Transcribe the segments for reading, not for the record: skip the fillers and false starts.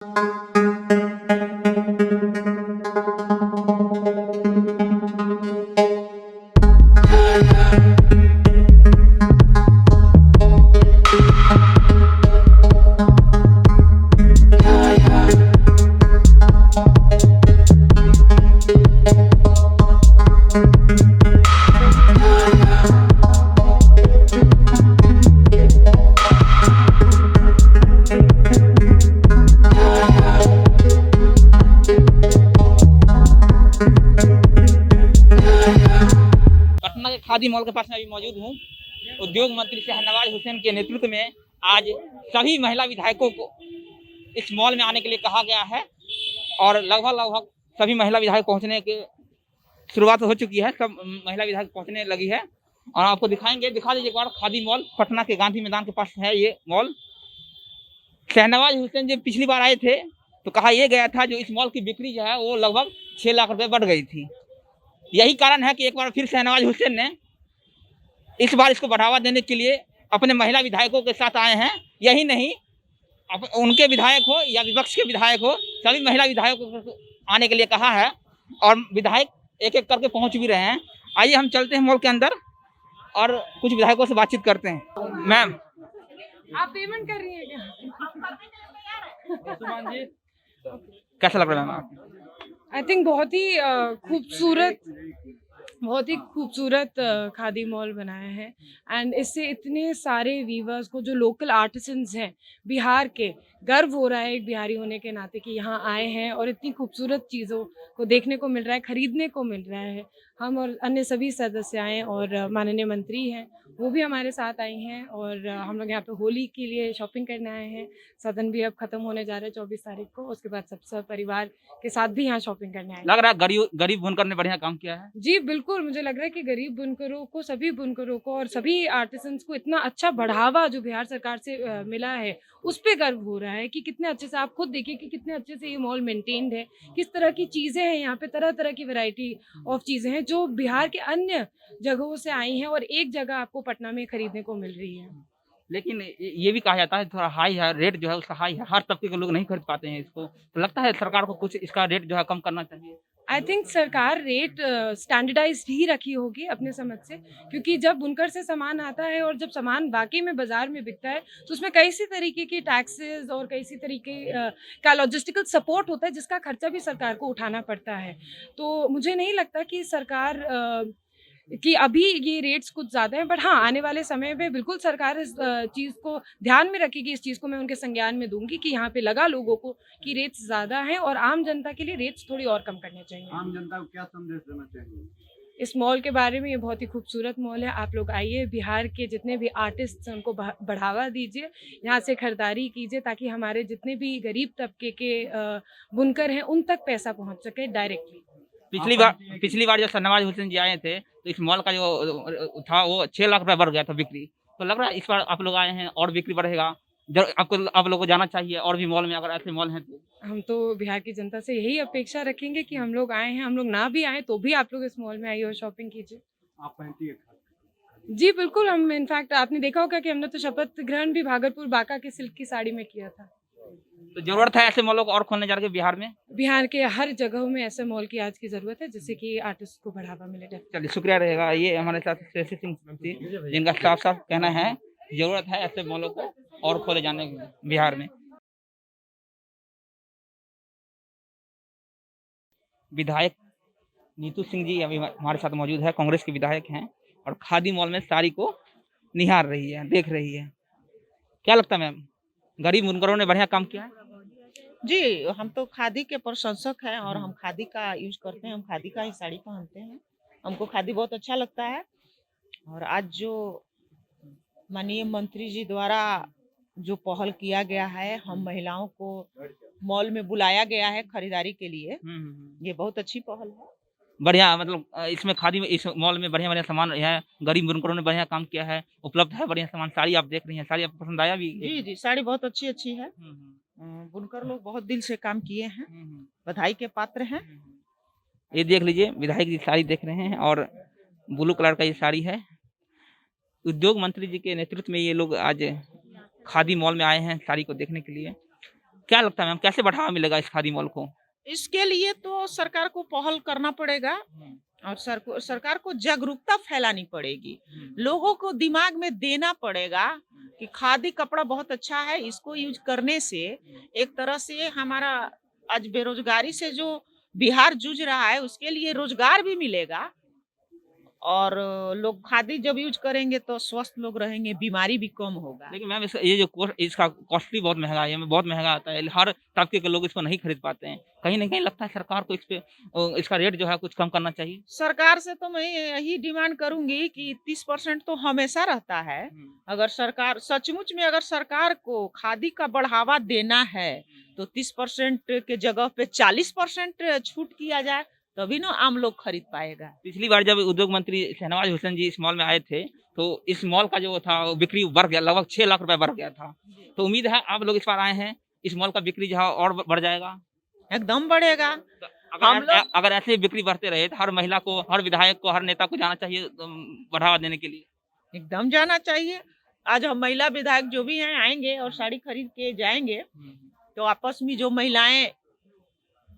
पटना के खादी मॉल के पास में अभी मौजूद हूँ। उद्योग मंत्री शहनवाज हुसैन के नेतृत्व में आज सभी महिला विधायकों को इस मॉल में आने के लिए कहा गया है और लगभग सभी महिला विधायक पहुंचने की शुरुआत हो चुकी है। सब महिला विधायक पहुंचने लगी है और आपको दिखाएंगे। दिखा दीजिए एक बार, खादी मॉल पटना के गांधी मैदान के पास है ये मॉल। शहनवाज हुसैन जब पिछली बार आए थे तो कहा यह गया था जो इस मॉल की बिक्री जो है वो लगभग 6 लाख रुपए बढ़ गई थी। यही कारण है कि एक बार फिर शहनवाज हुसैन ने इस बार इसको बढ़ावा देने के लिए अपने महिला विधायकों के साथ आए हैं। यही नहीं, उनके विधायक हो या विपक्ष के विधायक हो, सभी महिला विधायकों को आने के लिए कहा है और विधायक एक एक करके पहुंच भी रहे हैं। आइए हम चलते हैं मॉल के अंदर और कुछ विधायकों से बातचीत करते हैं। मैम, आप पेमेंट कर रही हैं क्या? कैसा लग रहा है मैम? आई थिंक बहुत ही खूबसूरत खादी मॉल बनाया है एंड इससे इतने सारे वीवर्स को जो लोकल आर्टिसंस हैं बिहार के, गर्व हो रहा है एक बिहारी होने के नाते कि यहाँ आए हैं और इतनी खूबसूरत चीज़ों को देखने को मिल रहा है, खरीदने को मिल रहा है। हम और अन्य सभी सदस्य आए और माननीय मंत्री हैं वो भी हमारे साथ आई हैं और हम लोग यहाँ पे होली के लिए शॉपिंग करने आए हैं। सदन भी अब खत्म होने जा रहा है 24 तारीख को, उसके बाद सब परिवार के साथ भी यहाँ शॉपिंग करने आए। लग रहा है गरीब बुनकर ने बढ़िया काम किया है। जी बिल्कुल, मुझे लग रहा है कि गरीब बुनकरों को, सभी बुनकरों को और सभी आर्टिसंस को इतना अच्छा बढ़ावा जो बिहार सरकार से मिला है उस पे गर्व हो रहा है कि कितने अच्छे से, आप खुद देखिए कि कितने अच्छे से ये मॉल मेंटेन्ड है, किस तरह की चीज़ें हैं यहाँ पे, तरह तरह की वैरायटी ऑफ चीज़ें हैं जो बिहार के अन्य जगहों से आई हैं और एक जगह आपको पटना में खरीदने को मिल रही है। लेकिन ये भी कहा जाता है थोड़ा हाई है, रेट जो है उसका हाई है, हर तबके के लोग नहीं खरीद पाते हैं इसको। तो लगता है सरकार को कुछ इसका रेट जो है कम करना चाहिए। आई थिंक सरकार रेट स्टैंडर्डाइज्ड ही रखी होगी अपने समझ से, क्योंकि जब बुनकर से सामान आता है और जब सामान वाकई में बाजार में बिकता है तो उसमें कई सी तरीके के टैक्सेस और कई सी तरीके का लॉजिस्टिकल सपोर्ट होता है जिसका खर्चा भी सरकार को उठाना पड़ता है। तो मुझे नहीं लगता कि सरकार कि अभी ये रेट्स कुछ ज़्यादा हैं, बट हाँ आने वाले समय में बिल्कुल सरकार इस चीज़ को ध्यान में रखेगी। इस चीज़ को मैं उनके संज्ञान में दूंगी कि यहाँ पे लगा लोगों को कि रेट्स ज़्यादा हैं और आम जनता के लिए रेट्स थोड़ी और कम करने चाहिए। आम जनता को क्या संदेश देना चाहिए इस मॉल के बारे में? ये बहुत ही खूबसूरत मॉल है, आप लोग आइए, बिहार के जितने भी आर्टिस्ट हैं उनको बढ़ावा दीजिए, यहाँ से खरीदारी कीजिए ताकि हमारे जितने भी गरीब तबके के बुनकर हैं उन तक पैसा पहुँच सके डायरेक्टली। पिछली बार जब शहनवाज हुसैन जी आए थे तो इस मॉल का जो था वो 6 लाख रुपए बढ़ गया था बिक्री। तो लग रहा है इस बार आप लोग आए हैं और बिक्री बढ़ेगा। आप लोगों को जाना चाहिए और भी मॉल में, अगर ऐसे मॉल हैं तो। हम तो बिहार की जनता से यही अपेक्षा रखेंगे कि हम लोग आए हैं, हम लोग ना भी आए तो भी आप लोग इस मॉल में आइए और शॉपिंग कीजिए। आप पहनती है? जी बिल्कुल, हम इनफैक्ट आपने देखा होगा कि हमने तो शपथ ग्रहण भी भागलपुर बांका की सिल्क की साड़ी में किया था। तो जरूरत है ऐसे मॉलों को और खोलने जा रहे बिहार में? बिहार के हर जगहों में ऐसे मॉल की आज की जरूरत है जिससे कि आर्टिस्ट को बढ़ावा मिले। चलिए, शुक्रिया रहेगा। ये हमारे साथ श्रेष्ठ सिंह थी जिनका साफ साफ कहना है जरूरत है ऐसे मॉलों को और खोले जाने की बिहार में। विधायक नीतू सिंह जी अभी हमारे साथ मौजूद है, कांग्रेस के विधायक हैं और खादी मॉल में साड़ी को निहार रही है, देख रही है। क्या लगता है मैम, गरीब बुनकरों ने बढ़िया काम किया है? जी, हम तो खादी के प्रशंसक हैं और हम खादी का यूज करते हैं, हम खादी का ही साड़ी पहनते हैं, हमको खादी बहुत अच्छा लगता है। और आज जो माननीय मंत्री जी द्वारा जो पहल किया गया है, हम महिलाओं को मॉल में बुलाया गया है खरीदारी के लिए, ये बहुत अच्छी पहल है। बढ़िया, मतलब इसमें खादी में, इस मॉल में बढ़िया बढ़िया सामान है, गरीब बुनकरों ने बढ़िया काम किया है, उपलब्ध है बढ़िया सामान। साड़ी आप देख रही हैं, साड़ी आपको पसंद आया भी? जी, साड़ी बहुत अच्छी है। बुनकर लोग बहुत दिल से काम किए हैं, बधाई के पात्र हैं। ये देख लीजिए, विधायक जी साड़ी देख रहे हैं और ब्लू कलर का ये साड़ी है। उद्योग मंत्री जी के नेतृत्व में ये लोग आज खादी मॉल में आए हैं साड़ी को देखने के लिए। क्या लगता है मैम, कैसे बढ़ावा मिलेगा इस खादी मॉल को? इसके लिए तो सरकार को पहल करना पड़ेगा और सरकार को जागरूकता फैलानी पड़ेगी। लोगों को दिमाग में देना पड़ेगा कि खादी कपड़ा बहुत अच्छा है, इसको यूज करने से एक तरह से हमारा आज बेरोजगारी से जो बिहार जूझ रहा है उसके लिए रोजगार भी मिलेगा और लोग खादी जब यूज करेंगे तो स्वस्थ लोग रहेंगे, बीमारी भी कम होगा। लेकिन मैम ये जो इसका कॉस्टली बहुत महंगा है, बहुत महंगा आता है, हर तबके के लोग इसको नहीं खरीद पाते हैं। कहीं ना कहीं लगता है सरकार को इस पे इसका रेट जो है कुछ कम करना चाहिए। सरकार से तो मैं यही डिमांड करूंगी कि 30% तो हमेशा रहता है। अगर सरकार सचमुच में अगर सरकार को खादी का बढ़ावा देना है तो 30% के जगह पे 40% छूट किया जाए, तभी ना आम लोग खरीद पाएगा। पिछली बार जब उद्योग मंत्री शहनवाज हुसैन जी इस मॉल में आए थे तो इस मॉल का जो था वो बिक्री बढ़ गया, लगभग 6 लाख रुपए बढ़ गया था। तो उम्मीद है आप लोग इस बार आए हैं, इस मॉल का बिक्री जो है और बढ़ जाएगा। एकदम बढ़ेगा। तो अगर ऐसे बिक्री बढ़ते रहे तो हर महिला को, हर विधायक को, हर नेता को जाना चाहिए बढ़ावा देने के लिए। एकदम जाना चाहिए। आज हम महिला विधायक जो भी हैं आएंगे और साड़ी खरीद के जाएंगे तो आपस में जो महिलाएं,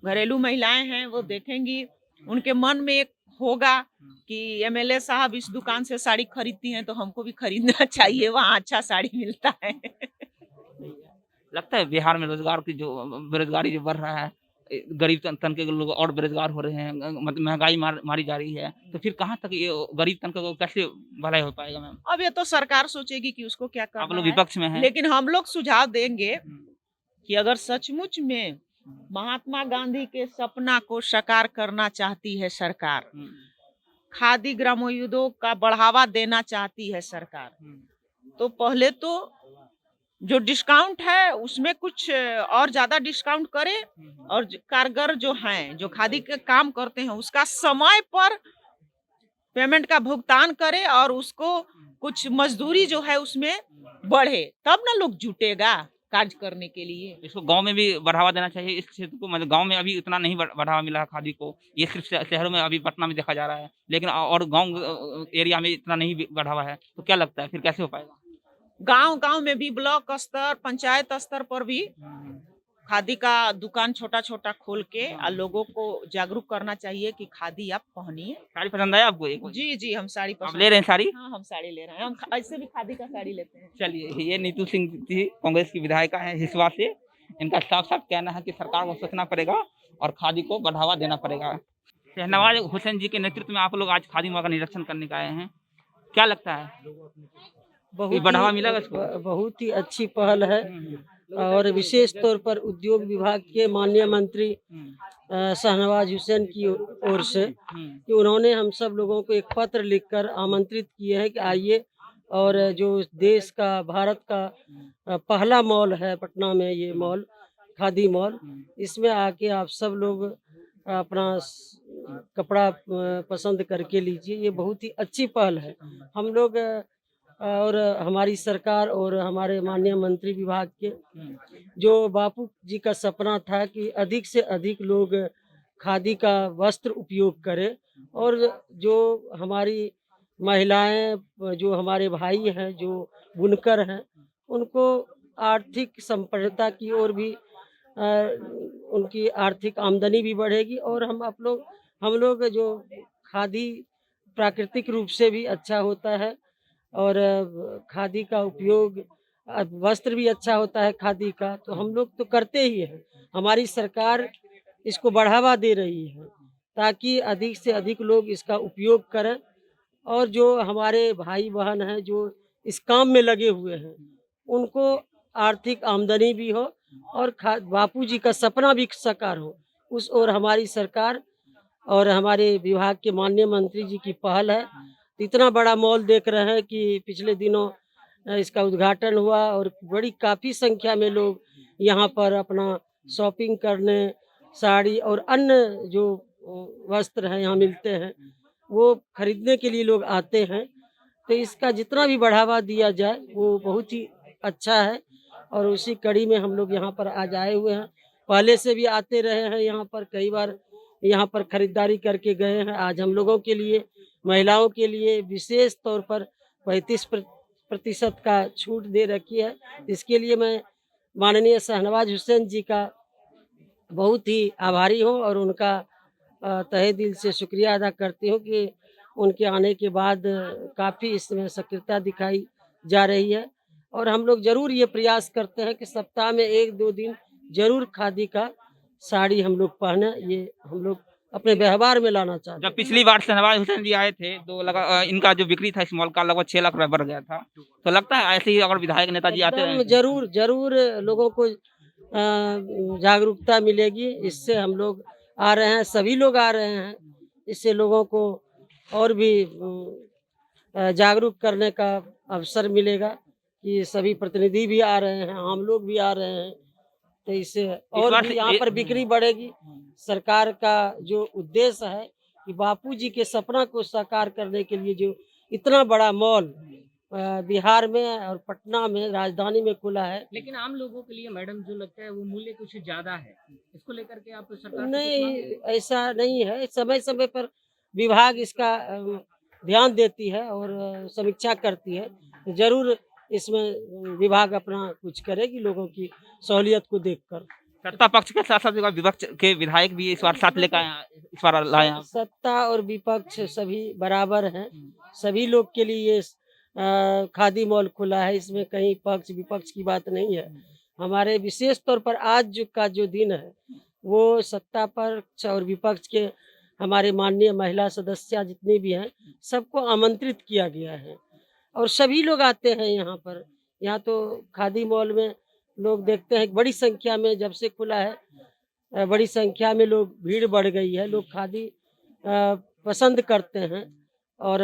घरेलू महिलाएं हैं वो देखेंगी, उनके मन में एक होगा कि एमएलए साहब इस दुकान से साड़ी खरीदती हैं तो हमको भी खरीदना चाहिए, वहाँ अच्छा साड़ी मिलता है। लगता है बिहार में रोजगार की जो बेरोजगारी जो बढ़ रहा है, गरीब तन के लोग और बेरोजगार हो रहे हैं, मतलब महंगाई मारी जा रही है, तो फिर कहाँ तक ये गरीब तन को कैसे भलाई हो पाएगा मैम? अब ये तो सरकार सोचेगी कि उसको क्या करना आप लोग है। विपक्ष में हैं, लेकिन हम लोग सुझाव देंगे कि अगर सचमुच में महात्मा गांधी के सपना को साकार करना चाहती है सरकार, खादी ग्रामोद्योग का बढ़ावा देना चाहती है सरकार, तो पहले तो जो डिस्काउंट है उसमें कुछ और ज्यादा डिस्काउंट करे और कारगर जो हैं, जो खादी के काम करते हैं, उसका समय पर पेमेंट का भुगतान करे और उसको कुछ मजदूरी जो है उसमें बढ़े, तब ना लोग जुटेगा कार्य करने के लिए। इसको गांव में भी बढ़ावा देना चाहिए इस क्षेत्र को। मतलब गांव में अभी इतना नहीं बढ़ावा मिला है खादी को, ये सिर्फ शहरों में अभी पटना में देखा जा रहा है, लेकिन और गांव एरिया में इतना नहीं बढ़ावा है। तो क्या लगता है फिर कैसे हो पाएगा? गांव में भी ब्लॉक स्तर, पंचायत स्तर पर भी खादी का दुकान छोटा छोटा खोल के और लोगों को जागरूक करना चाहिए कि खादी आप पहनिए। साड़ी पसंद आया आपको? एक जी हम साड़ी आप ले रहे हैं साड़ी? हाँ, हम साड़ी ले रहे हैं, हम ऐसे भी खादी का साड़ी लेते हैं। चलिए, ये नीतू सिंह जी कांग्रेस की विधायिका है हिसुआ से। इनका साफ साफ कहना है कि सरकार को सोचना पड़ेगा और खादी को बढ़ावा देना पड़ेगा। शहनवाज हुसैन जी के नेतृत्व में आप लोग आज खादी मॉल का निरीक्षण करने का आए हैं, क्या लगता है बढ़ावा मिलेगा इसको? बहुत ही अच्छी पहल है और विशेष तौर पर उद्योग विभाग के माननीय मंत्री शहनवाज हुसैन की ओर से कि उन्होंने हम सब लोगों को एक पत्र लिखकर आमंत्रित किए हैं कि आइए, और जो देश का, भारत का पहला मॉल है पटना में, ये मॉल खादी मॉल, इसमें आके आप सब लोग अपना कपड़ा पसंद करके लीजिए। ये बहुत ही अच्छी पहल है। हम लोग और हमारी सरकार और हमारे माननीय मंत्री विभाग के, जो बापू जी का सपना था कि अधिक से अधिक लोग खादी का वस्त्र उपयोग करें, और जो हमारी महिलाएं, जो हमारे भाई हैं, जो बुनकर हैं, उनको आर्थिक संपन्नता की ओर भी उनकी आर्थिक आमदनी भी बढ़ेगी। और हम लोग जो खादी प्राकृतिक रूप से भी अच्छा होता है और खादी का उपयोग, वस्त्र भी अच्छा होता है खादी का, तो हम लोग तो करते ही हैं। हमारी सरकार इसको बढ़ावा दे रही है ताकि अधिक से अधिक लोग इसका उपयोग करें, और जो हमारे भाई बहन हैं जो इस काम में लगे हुए हैं उनको आर्थिक आमदनी भी हो और बापू जी का सपना भी साकार हो, उस ओर हमारी सरकार और हमारे विभाग के माननीय मंत्री जी की पहल है। इतना बड़ा मॉल देख रहे हैं कि पिछले दिनों इसका उद्घाटन हुआ और काफ़ी संख्या में लोग यहाँ पर अपना शॉपिंग करने, साड़ी और अन्य जो वस्त्र हैं यहाँ मिलते हैं वो खरीदने के लिए लोग आते हैं। तो इसका जितना भी बढ़ावा दिया जाए वो बहुत ही अच्छा है, और उसी कड़ी में हम लोग यहाँ पर आज आए हुए हैं। पहले से भी आते रहे हैं, यहाँ पर कई बार यहाँ पर खरीदारी करके गए हैं। आज हम लोगों के लिए, महिलाओं के लिए विशेष तौर पर 35% का छूट दे रखी है। इसके लिए मैं माननीय शहनवाज हुसैन जी का बहुत ही आभारी हूँ और उनका तहे दिल से शुक्रिया अदा करती हूँ कि उनके आने के बाद काफ़ी इसमें सक्रियता दिखाई जा रही है। और हम लोग जरूर ये प्रयास करते हैं कि सप्ताह में 1-2 दिन जरूर खादी का साड़ी हम लोग पहने, ये हम लोग अपने व्यवहार में लाना चाहते हैं। जब पिछली बार शहनवाज हुसैन जी आए थे तो इनका जो बिक्री था इस मॉल का लगभग 6 लाख रुपए बढ़ गया था। तो लगता है ऐसे ही अगर विधायक नेताजी आते एकदम रहे जरूर जरूर लोगों को जागरूकता मिलेगी। इससे हम लोग आ रहे हैं, सभी लोग आ रहे हैं, इससे लोगों को और भी जागरूक करने का अवसर मिलेगा कि सभी प्रतिनिधि भी आ रहे हैं, हम लोग भी आ रहे हैं, तो इससे और बार भी से यहाँ पर बिक्री बढ़ेगी। सरकार का जो उद्देश्य है कि बापूजी के सपना को साकार करने के लिए जो इतना बड़ा मॉल बिहार में और पटना में राजधानी में खुला है। लेकिन आम लोगों के लिए मैडम जो लगता है वो मूल्य कुछ ज्यादा है, इसको लेकर के आप सरकार से कुछ नहीं, मांग- ऐसा नहीं है। समय समय पर विभाग इसका ध्यान देती है और समीक्षा करती है। तो जरूर इसमें विभाग अपना कुछ करेगी लोगों की सहूलियत को देखकर। सत्ता पक्ष के साथ साथ विपक्ष के विधायक भी इस बार साथ लेकर आए, इस बार लाए आप। सत्ता और विपक्ष सभी बराबर हैं, सभी लोग के लिए ये खादी मॉल खुला है, इसमें कहीं पक्ष विपक्ष की बात नहीं है। हमारे विशेष तौर पर आज का जो दिन है वो सत्ता पक्ष और विपक्ष के हमारे माननीय महिला सदस्य जितने भी हैं सबको आमंत्रित किया गया है और सभी लोग आते हैं यहाँ पर। यहाँ तो खादी मॉल में लोग देखते हैं बड़ी संख्या में जब से खुला है बड़ी संख्या में लोग भीड़ बढ़ गई है। लोग खादी पसंद करते हैं और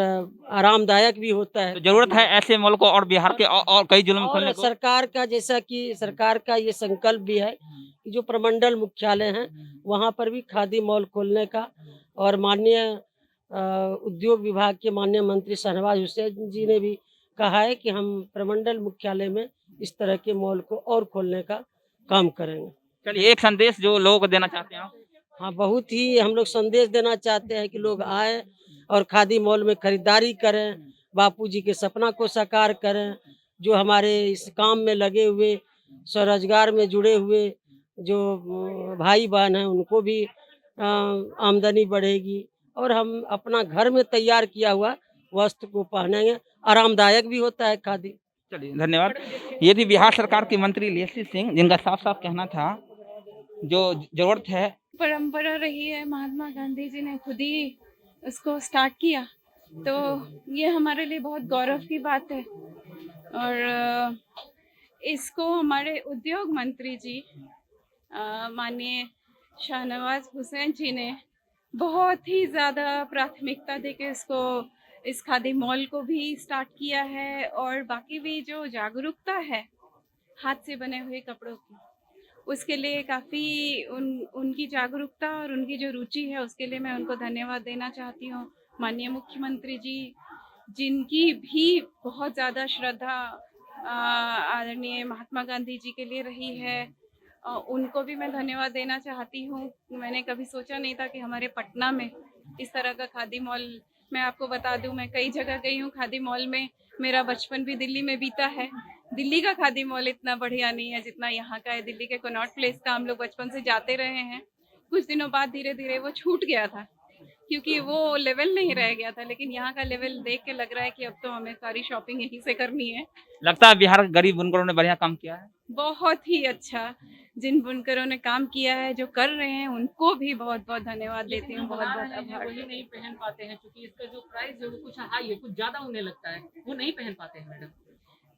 आरामदायक भी होता है। तो जरूरत है ऐसे मॉल को और बिहार के और कई जिलों में खोलने और को। सरकार का जैसा कि सरकार का ये संकल्प भी है कि जो प्रमंडल मुख्यालय हैं वहाँ पर भी खादी मॉल खोलने का और माननीय उद्योग विभाग के माननीय मंत्री शहनवाज हुसैन जी ने भी कहा है कि हम प्रमंडल मुख्यालय में इस तरह के मॉल को और खोलने का काम करेंगे। चलिए एक संदेश जो लोगों को देना चाहते हैं आप। हाँ, बहुत ही हम लोग संदेश देना चाहते हैं कि लोग आए और खादी मॉल में खरीदारी करें, बापूजी के सपना को साकार करें। जो हमारे इस काम में लगे हुए स्वरोजगार में जुड़े हुए जो भाई बहन हैं उनको भी आमदनी बढ़ेगी और हम अपना घर में तैयार किया हुआ वस्त्र को पहनेंगे। आरामदायक भी होता है खादी। चलिए धन्यवाद। ये थी बिहार सरकार के मंत्री लेसी सिंह जिनका साफ साफ कहना था जो जरूरत है परंपरा रही है, महात्मा गांधी जी ने खुद ही उसको स्टार्ट किया, तो ये हमारे लिए बहुत गौरव की बात है। और इसको हमारे उद्योग मंत्री जी माननीय शहनवाज हुसैन जी ने बहुत ही ज़्यादा प्राथमिकता देकर इस खादी मॉल को भी स्टार्ट किया है। और बाकी भी जो जागरूकता है हाथ से बने हुए कपड़ों की, उसके लिए काफ़ी उनकी जागरूकता और उनकी जो रुचि है उसके लिए मैं उनको धन्यवाद देना चाहती हूँ। माननीय मुख्यमंत्री जी जिनकी भी बहुत ज़्यादा श्रद्धा आदरणीय महात्मा गांधी जी के लिए रही है, उनको भी मैं धन्यवाद देना चाहती हूँ। मैंने कभी सोचा नहीं था कि हमारे पटना में इस तरह का खादी मॉल, मैं आपको बता दूं मैं कई जगह गई हूँ खादी मॉल में। मेरा बचपन भी दिल्ली में बीता है। दिल्ली का खादी मॉल इतना बढ़िया नहीं है जितना यहाँ का है। दिल्ली के कनॉट प्लेस का हम लोग बचपन से जाते रहे हैं। कुछ दिनों बाद धीरे धीरे वो छूट गया था क्योंकि वो लेवल नहीं रह गया था, लेकिन यहाँ का लेवल देख के लग रहा है कि अब तो हमें सारी शॉपिंग यहीं से करनी है। लगता है बिहार के गरीब बुनकरों ने बढ़िया काम किया है। बहुत ही अच्छा। जिन बुनकरों ने काम किया है, जो कर रहे हैं, उनको भी बहुत बहुत धन्यवाद देती हूँ। बहुत बहुत आभार। वही नहीं पहन पाते हैं क्योंकि इसका जो प्राइस है वो कुछ हाई है, कुछ ज्यादा उन्हें लगता है, वो नहीं पहन पाते हैं मैडम।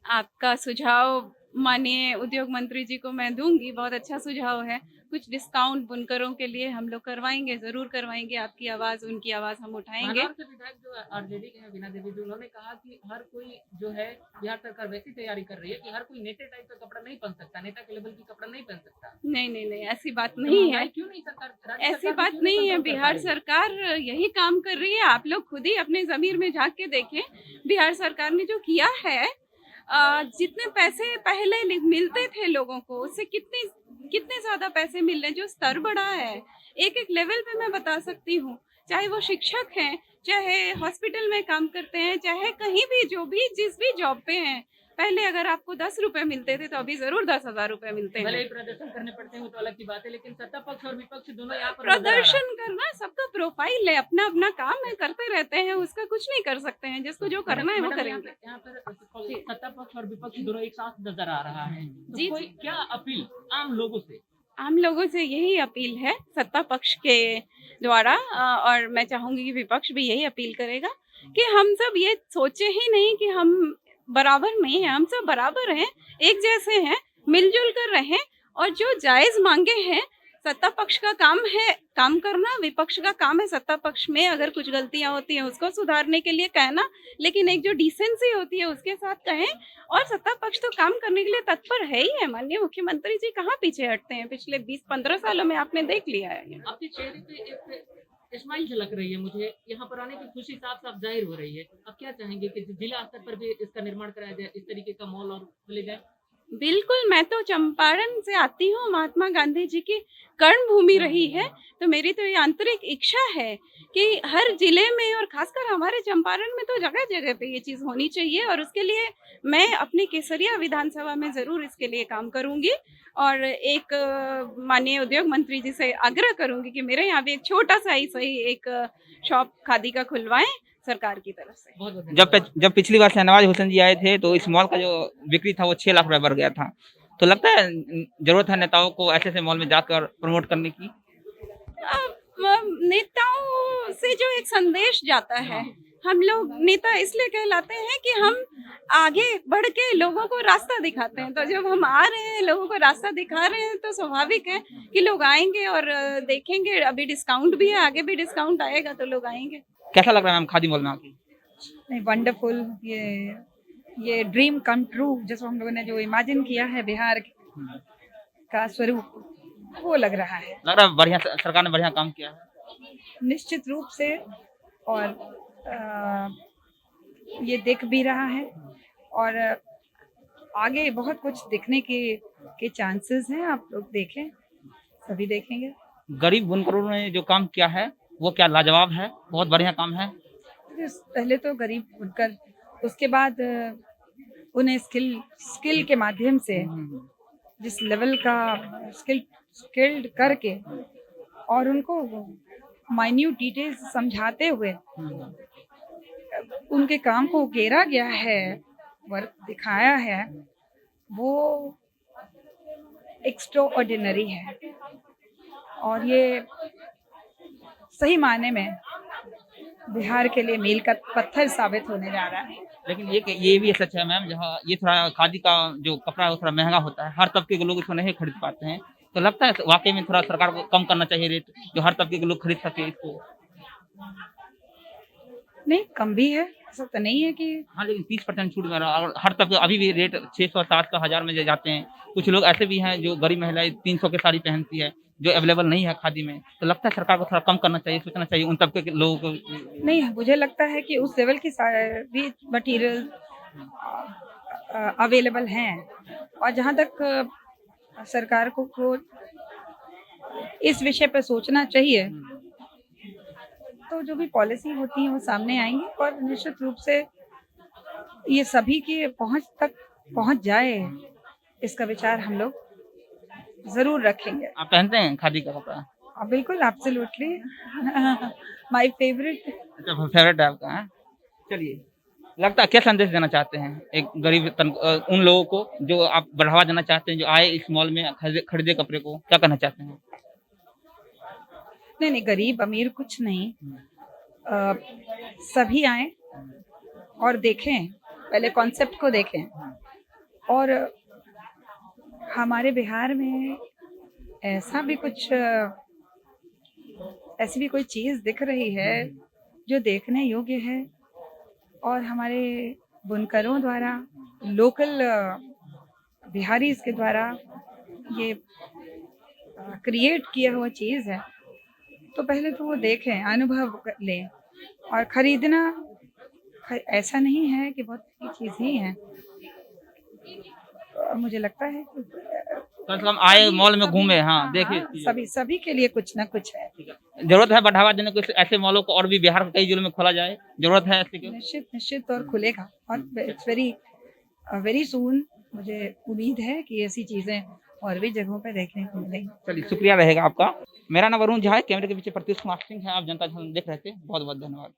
आपका सुझाव माननीय उद्योग मंत्री जी को मैं दूंगी, बहुत अच्छा सुझाव है। कुछ डिस्काउंट बुनकरों के लिए हम लोग करवाएंगे, जरूर करवाएंगे। आपकी आवाज़, उनकी आवाज़ हम उठाएंगे। महाराष्ट्र के विधायक जो आरजेडी के हैं बीना देवी जी, उन्होंने कहा कि हर कोई जो है बिहार सरकार वैसी तैयारी कर रही है कि हर कोई नेता टाइप का कपड़ा नहीं पहन सकता, नेता के लेवल की कपड़ा नहीं पहन सकता। नहीं नहीं नहीं, ऐसी बात नहीं है। क्यों नहीं सरकार, ऐसी बात नहीं है। बिहार सरकार यही काम कर रही है। आप लोग खुद ही अपने जमीर में झांक के देखें, बिहार सरकार ने जो किया है, जितने पैसे पहले मिलते थे लोगों को, उससे कितने ज्यादा पैसे मिल रहे हैं। जो स्तर बढ़ा है, एक एक लेवल पे मैं बता सकती हूँ, चाहे वो शिक्षक हैं, चाहे हॉस्पिटल में काम करते हैं, चाहे कहीं भी जो भी जिस भी जॉब पे हैं, पहले अगर आपको 10 रुपए मिलते थे तो अभी जरूर 10,000 रुपए मिलते भले हैं। ही प्रदर्शन करने पड़ते हैं वो तो अलग की बात है, लेकिन सत्ता पक्ष और विपक्ष दोनों यहाँ पर नजर आ रहा है। प्रदर्शन करना सबका प्रोफाइल है, अपना अपना काम है, करते रहते हैं, उसका कुछ नहीं कर सकते हैं, जिसको जो करना है वो मैडम, करेंगे। यहाँ पर सत्ता पक्ष और विपक्ष दोनों एक साथ नजर आ रहा है, तो जी, कोई क्या अपील आम लोगों से? आम लोगों से यही अपील है सत्ता पक्ष के द्वारा, और मैं चाहूंगी कि विपक्ष भी यही अपील करेगा कि हम सब ये सोचे ही नहीं कि हम बराबर में हैं, हम सब बराबर हैं, एक जैसे हैं, मिलजुल कर रहें, और जो जायज मांगे हैं सत्ता पक्ष का काम है काम करना, विपक्ष का काम है सत्ता पक्ष में अगर कुछ गलतियां होती हैं उसको सुधारने के लिए कहना, लेकिन एक जो डिसेंसी होती है उसके साथ कहें। और सत्ता पक्ष तो काम करने के लिए तत्पर है ही है, माननीय मुख्यमंत्री जी कहाँ पीछे हटते हैं, पिछले 20-15 सालों में आपने देख लिया है। आपके चेहरे पे एक स्माइल झलक रही है, मुझे यहाँ पर आने की खुशी साफ साफ जाहिर हो रही है। अब क्या चाहेंगे कि जिला स्तर पर भी इसका निर्माण कराया जाए, इस तरीके का मॉल और खोले जाए? बिल्कुल, मैं तो चंपारण से आती हूँ, महात्मा गांधी जी की कर्ण भूमि रही है, तो मेरी तो ये आंतरिक इच्छा है कि हर जिले में और खासकर हमारे चंपारण में तो जगह जगह पे ये चीज़ होनी चाहिए, और उसके लिए मैं अपनी केसरिया विधानसभा में ज़रूर इसके लिए काम करूँगी। और एक माननीय उद्योग मंत्री जी से आग्रह करूँगी कि मेरे यहाँ भी एक छोटा सा ही सही एक शॉप खादी का खुलवाएं सरकार की तरफ से। बहुत बहुत जब पिछली बार शहनवाज हुसैन जी आए थे तो इस मॉल का जो बिक्री था वो 6 लाख रुपए बढ़ गया था। तो लगता है जरूरत है नेताओं को ऐसे ऐसे मॉल में जाकर प्रमोट करने की। नेताओं से जो एक संदेश जाता है, हम लोग नेता इसलिए कहलाते हैं कि हम आगे बढ़ के लोगों को रास्ता दिखाते हैं, तो जब हम आ रहे हैं लोगों को रास्ता दिखा रहे हैं तो स्वाभाविक है कि लोग आएंगे और देखेंगे। अभी डिस्काउंट भी है, आगे भी डिस्काउंट आएगा तो लोग आएंगे। कैसा लग रहा है मैम खादी मॉल में आके? नहीं, वंडरफुल, ये ड्रीम कम ट्रू, जिसको हम लोगों ने जो इमेजिन किया है बिहार का स्वरूप, वो लग रहा है। लग रहा है बढ़िया, सरकार ने बढ़िया काम किया है निश्चित रूप से, और ये दिख भी रहा है, और आगे बहुत कुछ दिखने के चांसेस हैं। आप लोग देखें, सभी देखेंगे। गरीब बुनकरों ने जो काम किया है वो क्या लाजवाब है, बहुत बढ़िया काम है। पहले तो गरीब बुनकर, उसके बाद उन्हें स्किल के माध्यम से जिस लेवल का स्किल्ड करके और उनको माइन्यूट डिटेल्स समझाते हुए उनके काम को उकेरा गया है, वर्क दिखाया है, वो एक्स्ट्राऑर्डिनरी है, और ये सही मायने में बिहार के लिए मील का पत्थर साबित होने जा रहा है। लेकिन ये भी सच है मैम, जहाँ ये थोड़ा खादी का जो कपड़ा है वो थोड़ा महंगा होता है, हर तबके के लोग इसको नहीं खरीद पाते हैं। तो लगता है वाकई में थोड़ा सरकार को कम करना चाहिए रेट, जो हर तबके के लोग खरीद सके इसको। नहीं, कम भी है, ऐसा तो नहीं है कि हाँ, लेकिन 30% छूट में और हर तबके अभी भी रेट 600, 700, 1000 में जाते हैं। कुछ लोग ऐसे भी हैं जो गरीब महिलाएं 300 की साड़ी पहनती है, जो अवेलेबल नहीं है खादी में। तो लगता है सरकार को थोड़ा कम करना चाहिए, सोचना चाहिए उन तबके के लोगों को। नहीं, मुझे लगता है कि उस लेवल की भी मटेरियल अवेलेबल हैं, और जहाँ तक सरकार को इस विषय पर सोचना चाहिए, तो जो भी पॉलिसी होती है वो सामने आएंगी, और निश्चित रूप से ये सभी की पहुंच तक पहुंच जाए, इसका विचार हम लोग जरूर रखेंगे। आप पहनते हैं खादी का कपड़ा? बिल्कुल, एब्सोल्युटली, माय फेवरेट। अच्छा, फेवरेट है आपका? है, चलिए, लगता है क्या संदेश देना चाहते हैं एक गरीब उन लोगों को जो आप बढ़ावा देना चाहते हैं, जो आए इस मॉल में खरीदे कपड़े को, क्या कहना चाहते हैं? नहीं, गरीब अमीर कुछ नहीं, सभी आए और देखें, पहले कॉन्सेप्ट को देखें। और हमारे बिहार में ऐसा भी कुछ ऐसी भी कोई चीज़ दिख रही है जो देखने योग्य है, और हमारे बुनकरों द्वारा, लोकल बिहारी के द्वारा ये क्रिएट किया हुआ चीज़ है। तो पहले तो वो देखें, अनुभव लें, और खरीदना ऐसा नहीं है कि बहुत ही चीज़ ही है। मुझे लगता है कम से कम आए मॉल में घूमे, हाँ, देखे, सभी के लिए कुछ ना कुछ है। जरूरत है बढ़ावा देने को, ऐसे मॉलों को और भी बिहार के कई जिलों में खोला जाए, जरूरत है ऐसे। निश्चित और खुलेगा, और इट्स वेरी वेरी सून मुझे उम्मीद है कि ऐसी चीज़ें और भी जगहों पे देखने को मिलेंगी। चलिए शुक्रिया रहेगा आपका। मेरा नाम वरुण झा है, कैमरे के पीछे प्रत्युष कुमार सिंह है। आप जनता जनार्दन देख रहे थे, बहुत बहुत धन्यवाद।